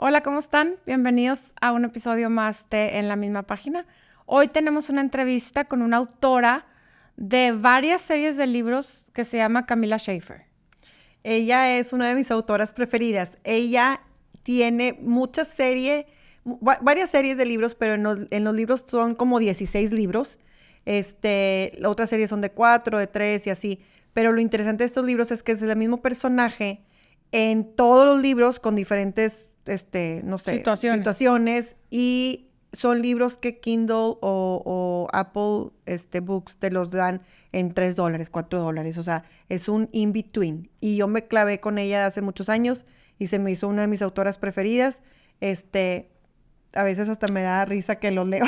Hola, ¿cómo están? Bienvenidos a un episodio más de En la misma página. Hoy tenemos una entrevista con una autora de varias series de libros que se llama Camilla Chafer. Ella es una de mis autoras preferidas. Ella tiene varias series de libros, pero en los libros son como 16 libros. La otra serie son de 4, de 3 y así. Pero lo interesante de estos libros es que es el mismo personaje en todos los libros con diferentes, situaciones. Y son libros que Kindle o Apple Books te los dan en $3, $4. O sea, es un in-between. Y yo me clavé con ella hace muchos años y se me hizo una de mis autoras preferidas. A veces hasta me da risa que lo leo.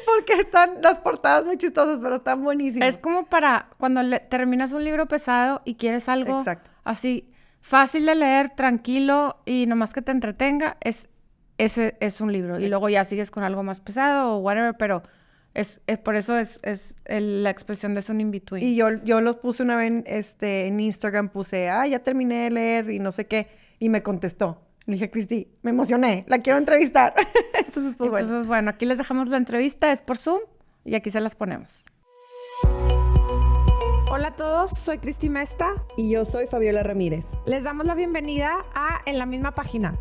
Porque están las portadas muy chistosas, pero están buenísimas. Es como para cuando terminas un libro pesado y quieres algo así fácil de leer, tranquilo y nomás que te entretenga, ese es un libro. Y luego ya sigues con algo más pesado o whatever, pero por eso es la expresión de es un in-between. Y yo los puse una vez en Instagram, puse, ya terminé de leer y no sé qué, y me contestó. Le dije, Cristi, me emocioné, la quiero entrevistar. Entonces, bueno, aquí les dejamos la entrevista, es por Zoom, y aquí se las ponemos. Hola a todos, soy Cristi Mesta. Y yo soy Fabiola Ramírez. Les damos la bienvenida a En la misma página,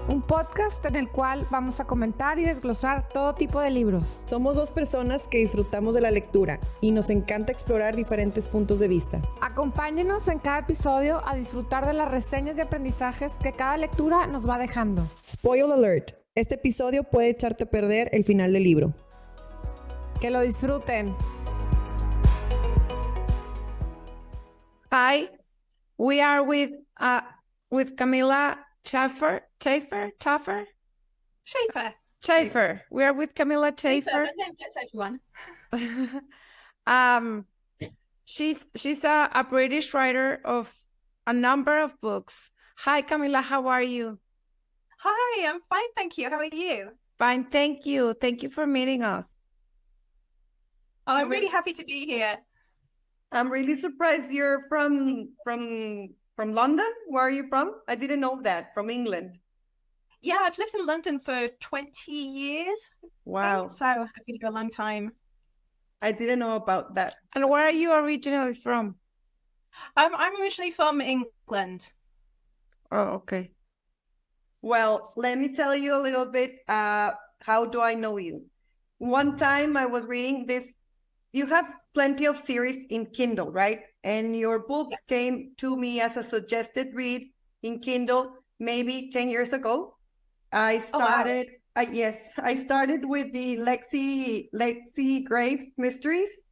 un podcast en el cual vamos a comentar y desglosar todo tipo de libros. Somos dos personas que disfrutamos de la lectura y nos encanta explorar diferentes puntos de vista. Acompáñenos en cada episodio a disfrutar de las reseñas y aprendizajes que cada lectura nos va dejando. Spoiler alert, este episodio puede echarte a perder el final del libro. Que lo disfruten. Hi, we are with Camilla Chafer. We are with Camilla Chafer. That name gets everyone. She's a British writer of a number of books. Hi, Camilla, how are you? Hi, I'm fine, thank you. How are you? Fine, thank you. Thank you for meeting us. Oh, I'm really happy to be here. I'm really surprised you're from London. Where are you from? I didn't know that. From England. Yeah, I've lived in London for 20 years. Wow. So I've been here a long time. I didn't know about that. And where are you originally from? I'm originally from England. Oh, okay. Well, let me tell you a little bit, how do I know you? One time I was reading this, you have plenty of series in Kindle, right? And your book came to me as a suggested read in Kindle maybe 10 years ago. I started with the Lexi Grave Mysteries.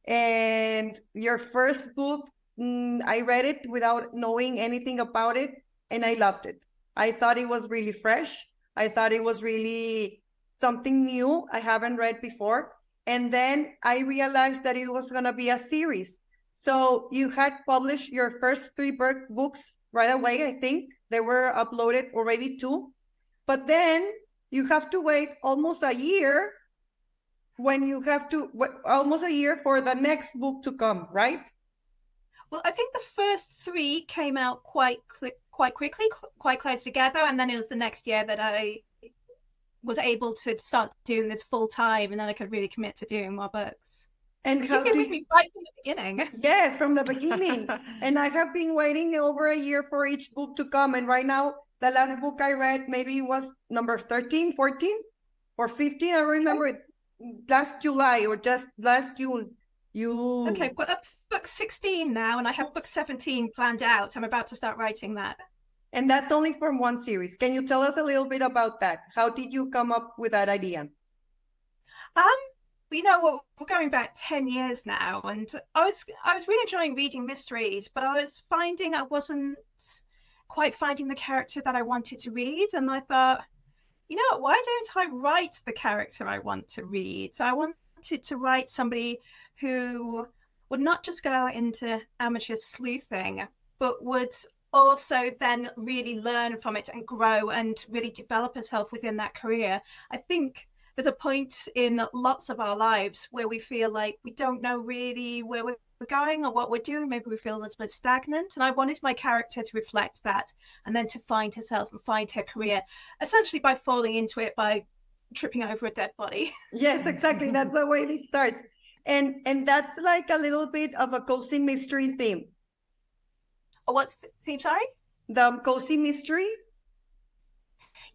And your first book, I read it without knowing anything about it, and I loved it. I thought it was really fresh. I thought it was really something new I haven't read before. And then I realized that it was going to be a series. So you had published your first 3 books right away, I think. They were uploaded already 2. But then you have to wait almost a year almost a year for the next book to come, right? Well, I think the first 3 came out quite quickly, quite close together. And then it was the next year that I was able to start doing this full time, and then I could really commit to doing more books. And you've been with me right from the beginning. Yes, from the beginning. And I have been waiting over a year for each book to come. And right now, the last book I read maybe was number 13, 14, or 15. I remember it last July or just last June. Okay, well, up to book 16 now, and I have book 17 planned out. I'm about to start writing that. And that's only from one series. Can you tell us a little bit about that? How did you come up with that idea? We're going back 10 years now, and I was really enjoying reading mysteries, but I was finding I wasn't quite finding the character that I wanted to read, and I thought, why don't I write the character I want to read? So I wanted to write somebody who would not just go into amateur sleuthing, but would also then really learn from it and grow and really develop herself within that career. I think there's a point in lots of our lives where we feel like we don't know really where we're we're going or what we're doing. Maybe we feel a little bit stagnant. And I wanted my character to reflect that and then to find herself and find her career, essentially by falling into it, by tripping over a dead body. Yes, exactly. That's the way it starts. And that's like a little bit of a cozy mystery theme. Oh, what's the theme, sorry? The cozy mystery?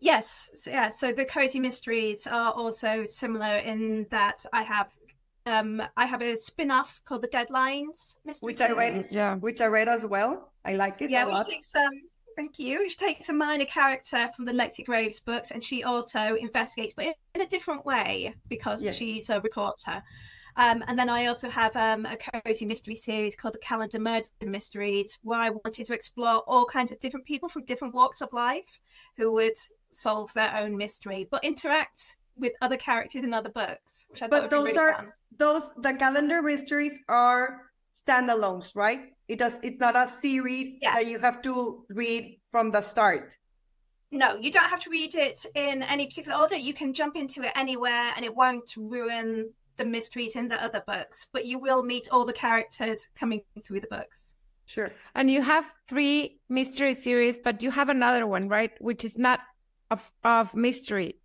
Yes. So the cozy mysteries are also similar in that I have a spin-off called The Deadlines Mystery Which I read, which I read as well. I like it a lot. Thank you. Which takes a minor character from the Lexi Graves books, and she also investigates, but in a different way because she's a reporter. And then I also have a cozy mystery series called the Calendar Murder Mysteries, where I wanted to explore all kinds of different people from different walks of life who would solve their own mystery, but interact with other characters in other books. Which I thought would be really fun. The Calendar Mysteries are standalones, right? It's not a series that you have to read from the start. No, you don't have to read it in any particular order. You can jump into it anywhere and it won't ruin the mysteries in the other books, but you will meet all the characters coming through the books. Sure. And you have 3 mystery series, but you have another one, right? Which is not of mystery.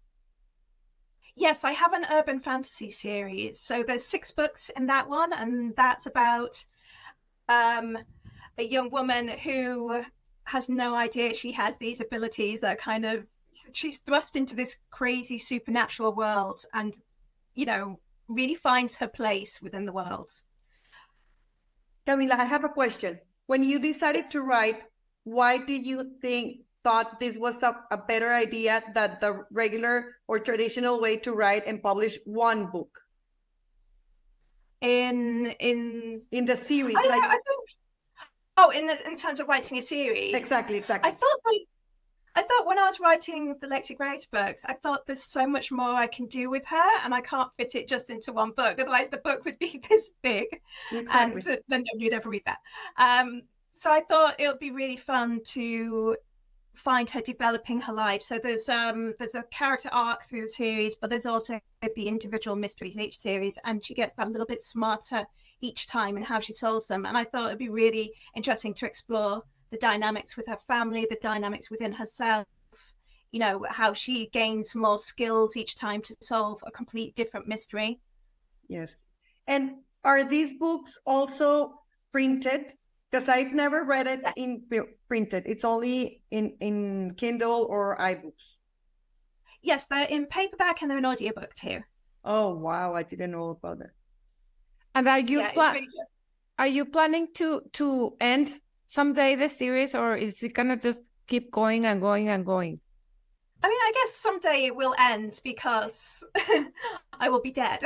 Yes, I have an urban fantasy series. So there's 6 books in that one, and that's about a young woman who has no idea she has these abilities that are she's thrust into this crazy supernatural world and, really finds her place within the world. Camila, I have a question. When you decided to write, why did you thought this was a better idea than the regular or traditional way to write and publish one book? In the series, in terms of writing a series. Exactly. I thought when I was writing the Lexi Graves books, I thought there's so much more I can do with her, and I can't fit it just into one book. Otherwise, the book would be this big, and then nobody would ever read that. So I thought it would be really fun to find her developing her life. So there's a character arc through the series, but there's also the individual mysteries in each series, and she gets that little bit smarter each time in how she solves them. And I thought it'd be really interesting to explore the dynamics with her family, the dynamics within herself, how she gains more skills each time to solve a complete different mystery. Yes. And are these books also printed? Because I've never read it in printed. It's only in Kindle or iBooks. Yes, they're in paperback and they're in audiobook too. Oh, wow. I didn't know about that. And are you planning to end someday the series, or is it gonna just keep going and going and going? I mean, I guess someday it will end because I will be dead.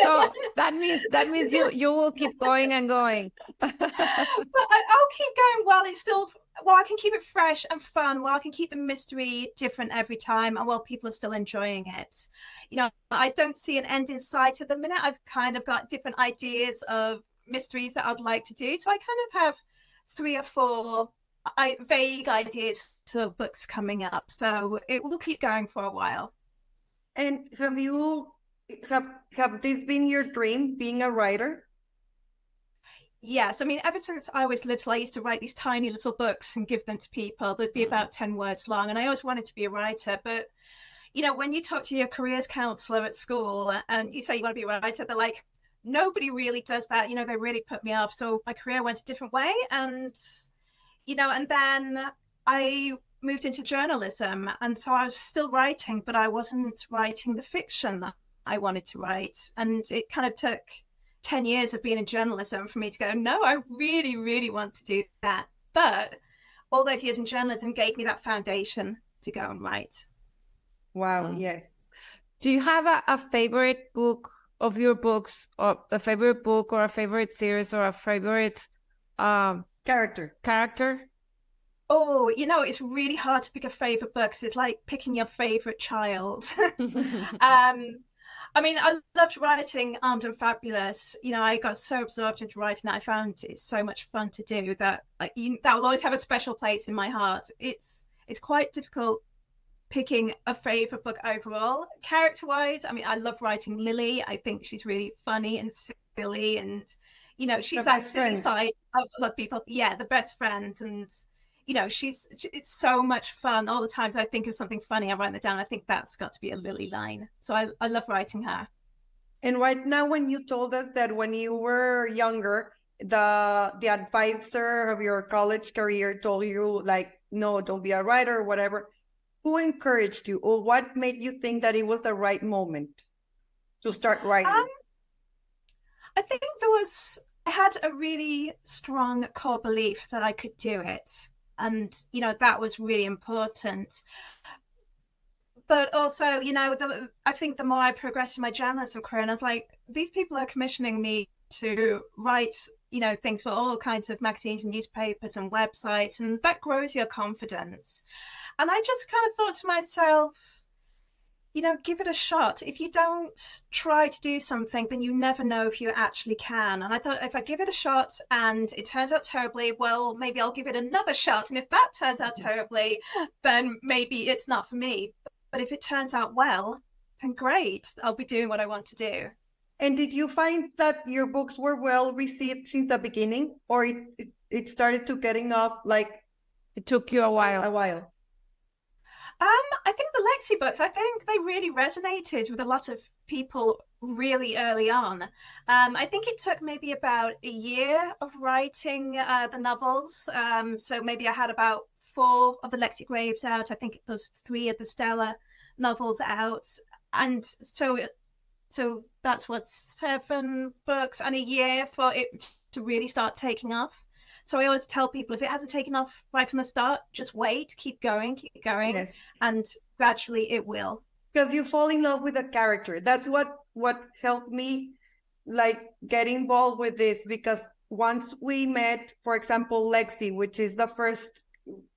So that means you will keep going and going. But I'll keep going while I can keep it fresh and fun, while I can keep the mystery different every time, and while people are still enjoying it. I don't see an end in sight at the minute. I've kind of got different ideas of mysteries that I'd like to do. So I kind of have 3 or 4 vague ideas for books coming up. So it will keep going for a while. And have this been your dream, being a writer? Yes. I mean, ever since I was little, I used to write these tiny little books and give them to people. They'd be about 10 words long. And I always wanted to be a writer. But, when you talk to your careers counselor at school and you say you want to be a writer, they're like, nobody really does that. They really put me off. So my career went a different way. And, and then I moved into journalism. And so I was still writing, but I wasn't writing the fiction that I wanted to write. And it kind of took 10 years of being in journalism for me to go, no, I really, really want to do that. But all those years in journalism gave me that foundation to go and write. Wow, yes. Do you have a favorite book of your books, or a favorite book or a favorite series or a favorite character? Oh, it's really hard to pick a favorite book because it's like picking your favorite child. I mean, I loved writing Armed and Fabulous. I got so absorbed into writing that I found it so much fun to do that that will always have a special place in my heart. It's quite difficult picking a favorite book overall. Character-wise, I mean, I love writing Lily. I think she's really funny and silly, and you know, she's that silly side of a lot of people. Yeah, the best friend, and you know, it's so much fun. All the times I think of something funny, I write it down. I think that's got to be a Lily line. So I love writing her. And right now, when you told us that when you were younger, the advisor of your college career told you, like, no, don't be a writer or whatever, who encouraged you, or what made you think that it was the right moment to start writing? I think I had a really strong core belief that I could do it. And, you know, that was really important. But also, you know, I think the more I progressed in my journalism career, and I was like, these people are commissioning me to write, you know, things for all kinds of magazines and newspapers and websites, and that grows your confidence. And I just kind of thought to myself, you know, give it a shot. If you don't try to do something, then you never know if you actually can. And I thought, if I give it a shot and it turns out terribly, well, maybe I'll give it another shot. And if that turns out terribly, then maybe it's not for me. But if it turns out well, then great, I'll be doing what I want to do. And did you find that your books were well received since the beginning, or it started to getting off, like, it took you a while? I think the Lexi books, I think they really resonated with a lot of people really early on. I think it took maybe about a year of writing the novels. So maybe I had about 4 of the Lexi Graves out. I think those 3 of the Stella novels out. And so that's what, 7 books and a year for it to really start taking off. So I always tell people, if it hasn't taken off right from the start, just wait, keep going, yes. And gradually it will. Because you fall in love with a character. That's what helped me, like, get involved with this, because once we met, for example, Lexi, which is the first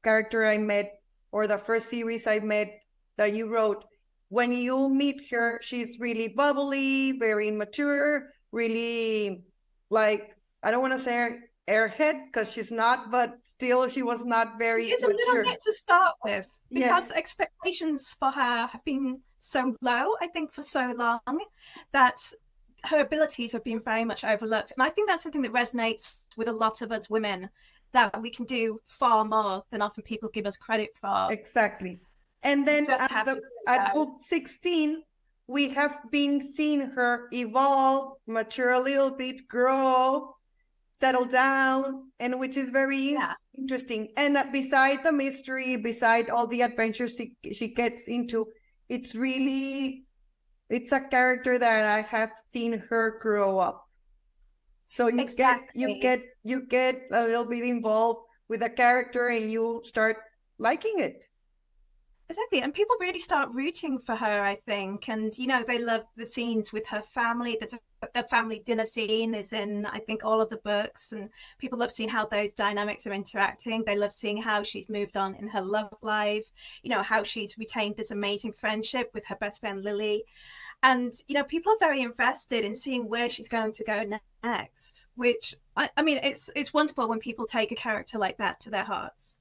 character I met, or the first series I met that you wrote, when you meet her, she's really bubbly, very immature, really, like, I don't want to say airhead, because she's not, but still she was not very mature. It's a little bit to start with, because expectations for her have been so low, I think, for so long, that her abilities have been very much overlooked. And I think that's something that resonates with a lot of us women, that we can do far more than often people give us credit for. Exactly. And then at book 16, we have been seeing her evolve, mature a little bit, grow, settle down, and which is very interesting. And beside the mystery, beside all the adventures she gets into, it's a character that I have seen her grow up. So you get a little bit involved with a character, and you start liking it. Exactly. And people really start rooting for her, I think. And, you know, they love the scenes with her family. The family dinner scene is in, I think, all of the books. And people love seeing how those dynamics are interacting. They love seeing how she's moved on in her love life, you know, how she's retained this amazing friendship with her best friend, Lily. And, you know, people are very invested in seeing where she's going to go next, which, I mean, it's wonderful when people take a character like that to their hearts.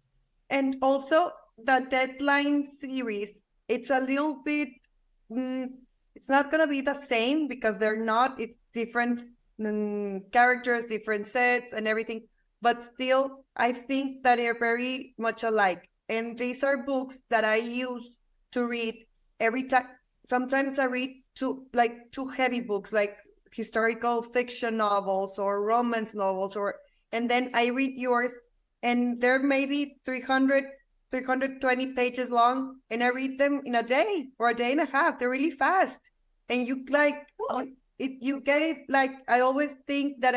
And also, the Deadline series, it's a little bit, it's not going to be the same, because they're not, it's different characters, different sets and everything, but still, I think that they're very much alike. And these are books that I use to read every time. Sometimes I read too heavy books, like historical fiction novels or romance novels, and then I read yours, and they're maybe 320 pages long, and I read them in a day or a day and a half. They're really fast, and you get it. Like, I always think that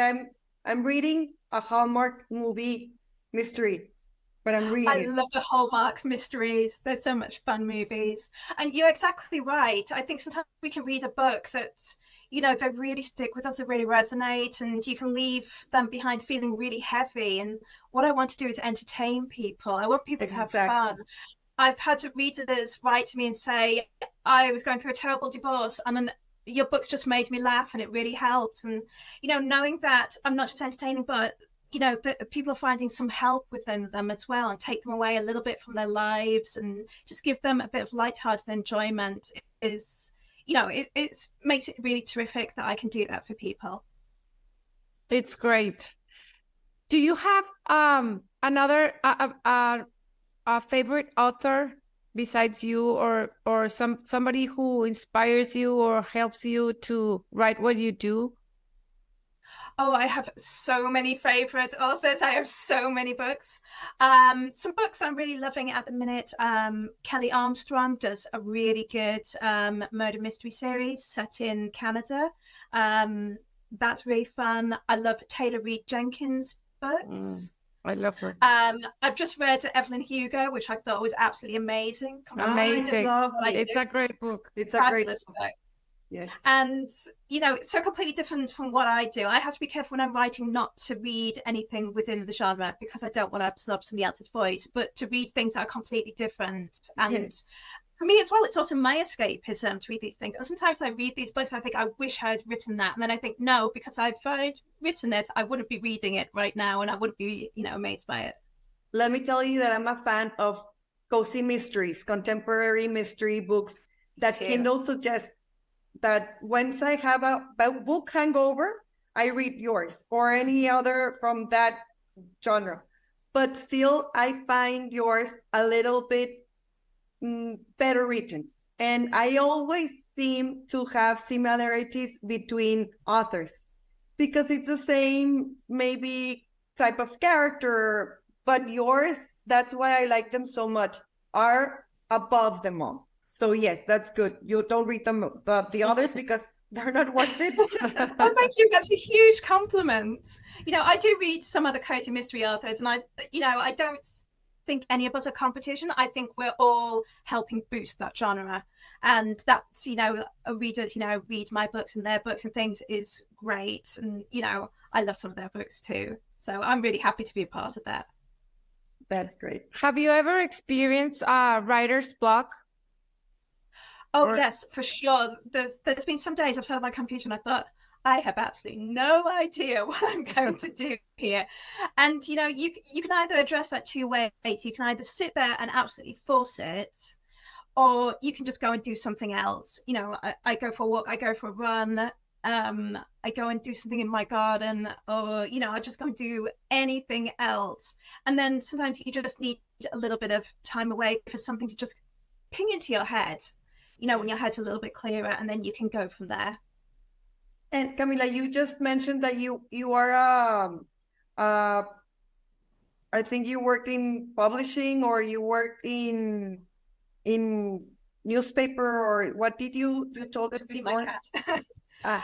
I'm reading a Hallmark movie mystery, but I'm reading I love the Hallmark mysteries. They're so much fun movies. And you're exactly right. I think sometimes we can read a book that, you know, they really stick with us, they really resonate, and you can leave them behind feeling really heavy. And what I want to do is entertain people. I want people to have fun. I've had readers write to me and say, I was going through a terrible divorce, and your books just made me laugh, and it really helped. And, you know, knowing that I'm not just entertaining, but, you know, that people are finding some help within them as well, and take them away a little bit from their lives and just give them a bit of lighthearted enjoyment is, you know, it makes it really terrific that I can do that for people. It's great. Do you have another a favorite author besides you, or somebody who inspires you or helps you to write what you do? Oh, I have so many favorite authors. I have so many books. Some books I'm really loving at the minute. Kelly Armstrong does a really good murder mystery series set in Canada. That's really fun. I love Taylor Reed Jenkins' books. I love her. I've just read Evelyn Hugo, which I thought was absolutely amazing. Amazing. It's a great book. It's a great book. Yes. And, you know, it's so completely different from what I do. I have to be careful when I'm writing not to read anything within the genre because I don't want to absorb somebody else's voice, but to read things that are completely different. And yes. For me as well, it's also my escapism to read these things. And sometimes I read these books, I think, I wish I had written that. And then I think, no, because I've written it, I wouldn't be reading it right now and I wouldn't be, you know, amazed by it. Let me tell you that I'm a fan of cozy mysteries, contemporary mystery books that Kindle suggests. That once I have a book hangover, I read yours or any other from that genre. But still, I find yours a little bit better written. And I always seem to have similarities between authors because it's the same, maybe type of character, but yours, that's why I like them so much, are above them all. So yes, that's good. You don't read them, the others because they're not worth it. Oh, thank you. That's a huge compliment. You know, I do read some other cozy mystery authors, and I don't think any of us are competition. I think we're all helping boost that genre, and that's, you know, readers, you know, read my books and their books and things is great, and you know, I love some of their books too. So I'm really happy to be a part of that. That's great. Have you ever experienced writer's block? Oh, yes, for sure. There's been some days I've sat on my computer and I thought, I have absolutely no idea what I'm going to do here. And, you know, you can either address that two ways. You can either sit there and absolutely force it, or you can just go and do something else. You know, I go for a walk, I go for a run, I go and do something in my garden, or, you know, I just go and do anything else. And then sometimes you just need a little bit of time away for something to just ping into your head. You know, when your head's a little bit clearer, and then you can go from there. And Camilla, you just mentioned that you are I think you worked in publishing, or you worked in newspaper, or what did you told us before? My cat.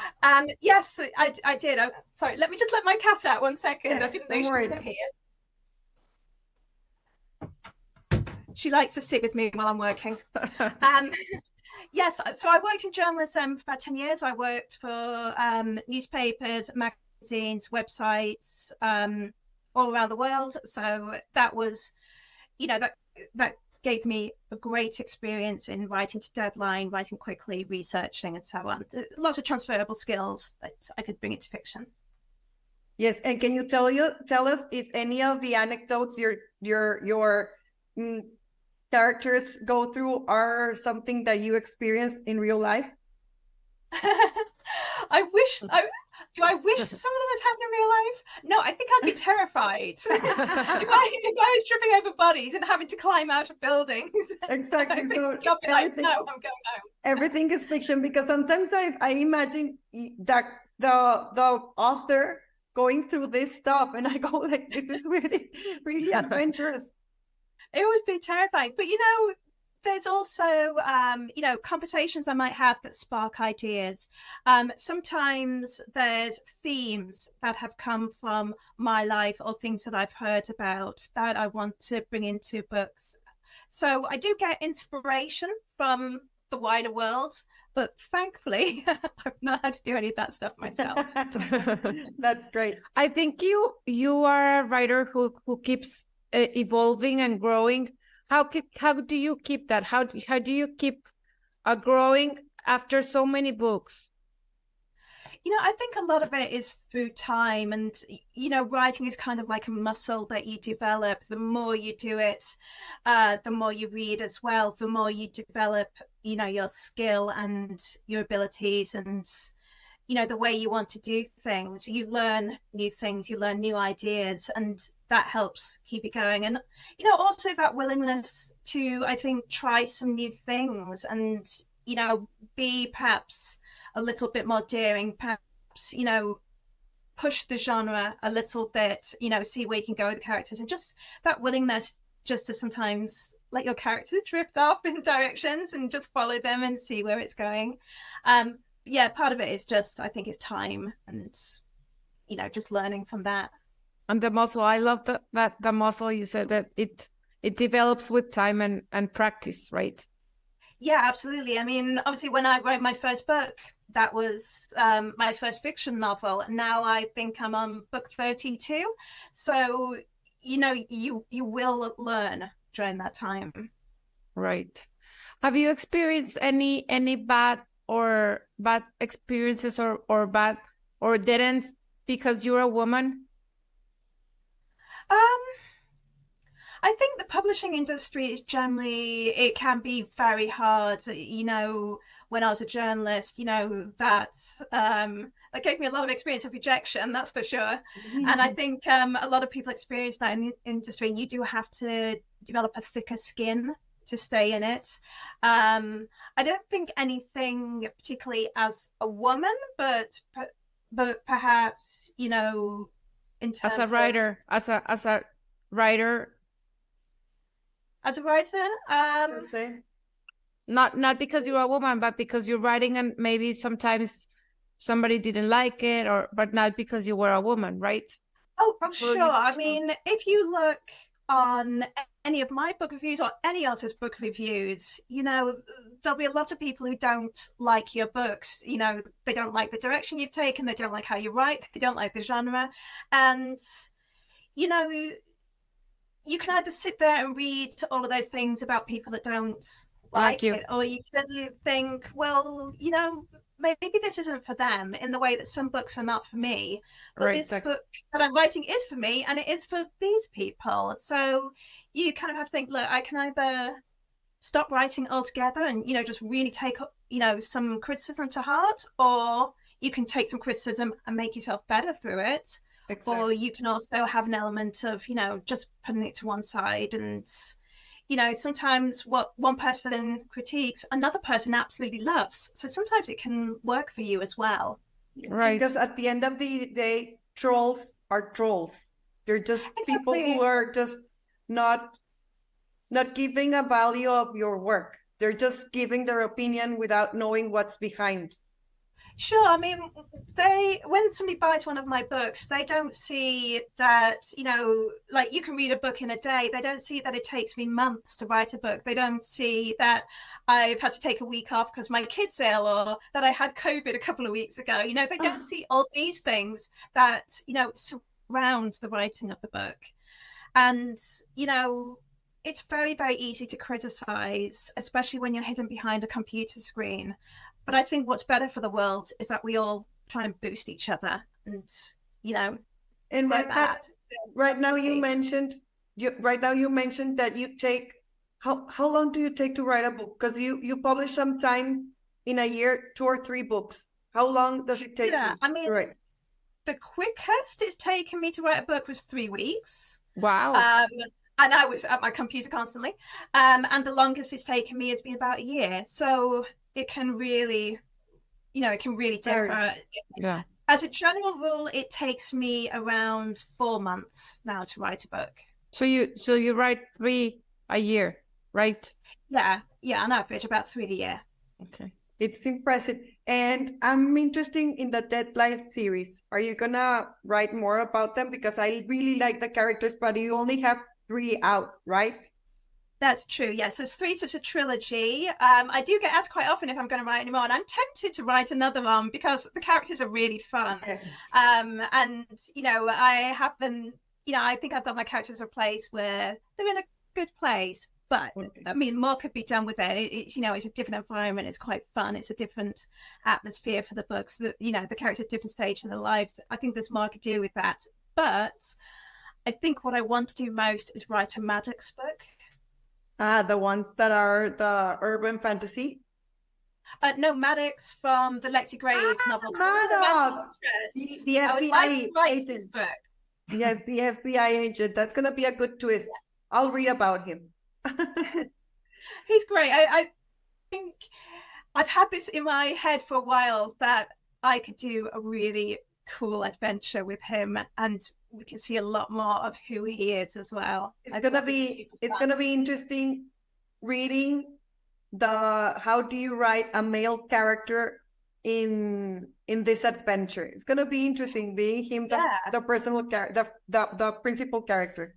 Yes, I did. Sorry, let me just let my cat out 1 second. Yes, I didn't know she was here. She likes to sit with me while I'm working. Yes, so I worked in journalism for about 10 years. I worked for newspapers, magazines, websites, all around the world. So that was, you know, that gave me a great experience in writing to deadline, writing quickly, researching, and so on. Lots of transferable skills that I could bring into fiction. Yes, and can you tell us if any of the anecdotes your characters go through are something that you experienced in real life? I wish some of them had happened in real life? No, I think I'd be terrified if I was tripping over bodies and having to climb out of buildings. Exactly. So everything, no, I'm going home. Everything is fiction, because sometimes I imagine that the author going through this stuff, and I go like, this is really, really adventurous. It would be terrifying. But, you know, there's also, you know, conversations I might have that spark ideas. Sometimes there's themes that have come from my life or things that I've heard about that I want to bring into books. So I do get inspiration from the wider world, but thankfully, I've not had to do any of that stuff myself. That's great. I think you are a writer who keeps evolving and growing. How do you keep that? How do you keep growing after so many books? You know, I think a lot of it is through time, and, you know, writing is kind of like a muscle that you develop. The more you do it, the more you read as well, the more you develop, you know, your skill and your abilities. And, the way you want to do things. You learn new things, you learn new ideas, and that helps keep it going. And, also that willingness to, I think, try some new things and, be perhaps a little bit more daring, perhaps, push the genre a little bit, see where you can go with the characters, and just that willingness just to sometimes let your characters drift off in directions and just follow them and see where it's going. Part of it is just, I think, it's time and, just learning from that. And the muscle, I love that the muscle, you said that it develops with time and practice, right? Yeah, absolutely. I mean, obviously, when I wrote my first book, that was my first fiction novel. Now I think I'm on book 32. So, you will learn during that time. Right. Have you experienced any bad experiences or didn't because you're a woman? I think the publishing industry is generally, it can be very hard. When I was a journalist, that gave me a lot of experience of rejection, that's for sure. And I think a lot of people experience that in the industry, and you do have to develop a thicker skin to stay in it. I don't think anything particularly as a woman, but perhaps, in terms as a writer, as a writer. As a writer, not because you're a woman, but because you're writing and maybe sometimes somebody didn't like it, but not because you were a woman, right? Oh, sure. I mean, if you look on any of my book reviews or any author's book reviews, there'll be a lot of people who don't like your books. They don't like the direction you've taken, they don't like how you write, they don't like the genre. And, you can either sit there and read all of those things about people that don't like it, or you can think, well, maybe this isn't for them in the way that some books are not for me. But this book that I'm writing is for me, and it is for these people. So you kind of have to think, look, I can either stop writing altogether and, just really take, some criticism to heart, or you can take some criticism and make yourself better through it. Exactly. Or you can also have an element of, just putting it to one side. And, sometimes what one person critiques, another person absolutely loves. So sometimes it can work for you as well. Right. Because at the end of the day, trolls are trolls. They're just people who are just not giving a value of your work. They're just giving their opinion without knowing what's behind. Sure. I mean, when somebody buys one of my books, they don't see that, like you can read a book in a day. They don't see that it takes me months to write a book. They don't see that I've had to take a week off because my kid's ill, or that I had COVID a couple of weeks ago. They don't see all these things that, surround the writing of the book. And, it's very, very easy to criticize, especially when you're hidden behind a computer screen. But I think what's better for the world is that we all try and boost each other, and and right now you mentioned that you take how long do you take to write a book? Because you publish sometime in a year 2 or 3 books. How long does it take? I mean, the quickest it's taken me to write a book was 3 weeks. Wow. And I was at my computer constantly. And the longest it's taken me has been about a year. So it can really, differ. Yeah. As a general rule, it takes me around 4 months now to write a book. So you write 3 a year, right? Yeah, on average about 3 a year. Okay. It's impressive. And I'm interested in the Deadline series. Are you gonna write more about them? Because I really like the characters, but you only have 3 out, right? That's true. Yes, there's 3, so it's a trilogy. I do get asked quite often if I'm going to write any more, and I'm tempted to write another one because the characters are really fun. Yes. And I have been, I think I've got my characters in a place where they're in a good place. But I mean, more could be done with it. It's it's a different environment. It's quite fun. It's a different atmosphere for the books. The characters at different stages in their lives. I think there's more I could do with that. But I think what I want to do most is write a Maddox book. The ones that are the urban fantasy? No, Maddox from the Lexi Grave novel. Maddox! The FBI agent. Book. Yes, the FBI agent. That's going to be a good twist. I'll read about him. He's great. I think I've had this in my head for a while that I could do a really cool adventure with him, and we can see a lot more of who he is as well. It's gonna be interesting reading how do you write a male character in this adventure. It's gonna be interesting being him, the personal character, the principal character,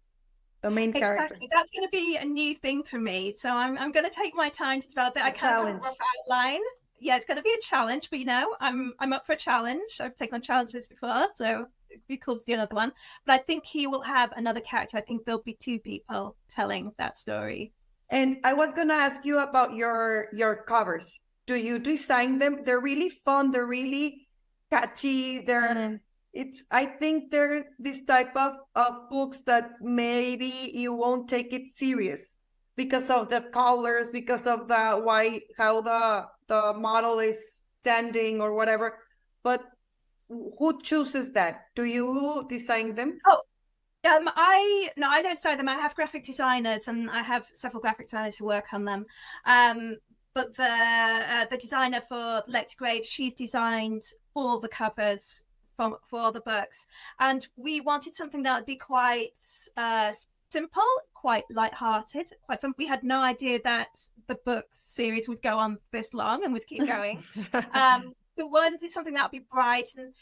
the main character. Exactly. That's going to be a new thing for me. So I'm going to take my time to develop it. I can't have a rough outline. Yeah, it's going to be a challenge, but I'm up for a challenge. I've taken on challenges before, so it'd be cool to do another one. But I think he will have another character. I think there'll be two people telling that story. And I was going to ask you about your covers. Do you design them? They're really fun. They're really catchy. I think they're this type of books that maybe you won't take it serious because of the colors, because of how the model is standing or whatever. But who chooses that? Do you design them? I don't design them. I have graphic designers, and I have several graphic designers who work on them. But the designer for Lexi Grave, she's designed all the covers for all the books, and we wanted something that would be quite simple, quite light-hearted, quite fun. We had no idea that the book series would go on this long and would keep going. We wanted something that would be bright, and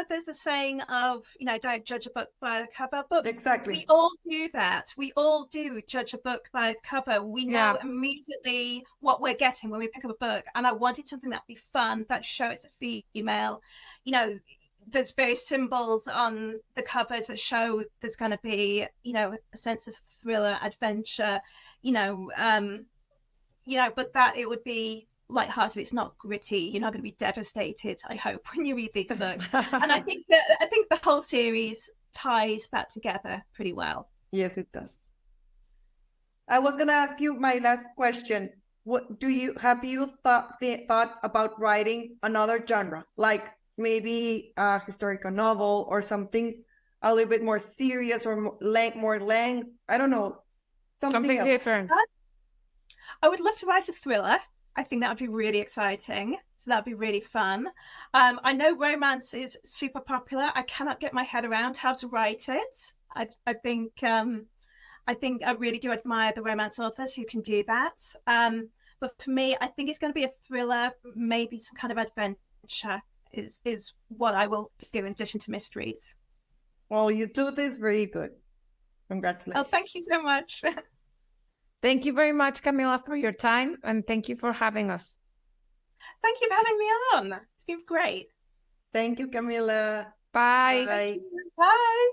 there's a saying of don't judge a book by the cover, but exactly, we all do that. We all do judge a book by the cover. We know immediately what we're getting when we pick up a book, and I wanted something that'd be fun, that shows a female. There's various symbols on the covers that show there's going to be, a sense of thriller, adventure, but that it would be lighthearted. It's not gritty. You're not going to be devastated, I hope, when you read these books. And I think the whole series ties that together pretty well. Yes, it does. I was going to ask you my last question. Have you thought about writing another genre, like maybe a historical novel or something a little bit more serious or more length? I don't know. Something different. I would love to write a thriller. I think that would be really exciting. So that'd be really fun. I know romance is super popular. I cannot get my head around how to write it. I think I really do admire the romance authors who can do that. But for me, I think it's going to be a thriller, maybe some kind of adventure is what I will do in addition to mysteries. Well, you do this very good. Congratulations. Oh, thank you so much. Thank you very much, Camilla, for your time, and thank you for having us. Thank you for having me on. It's been great. Thank you, Camilla. Bye. Bye. Bye.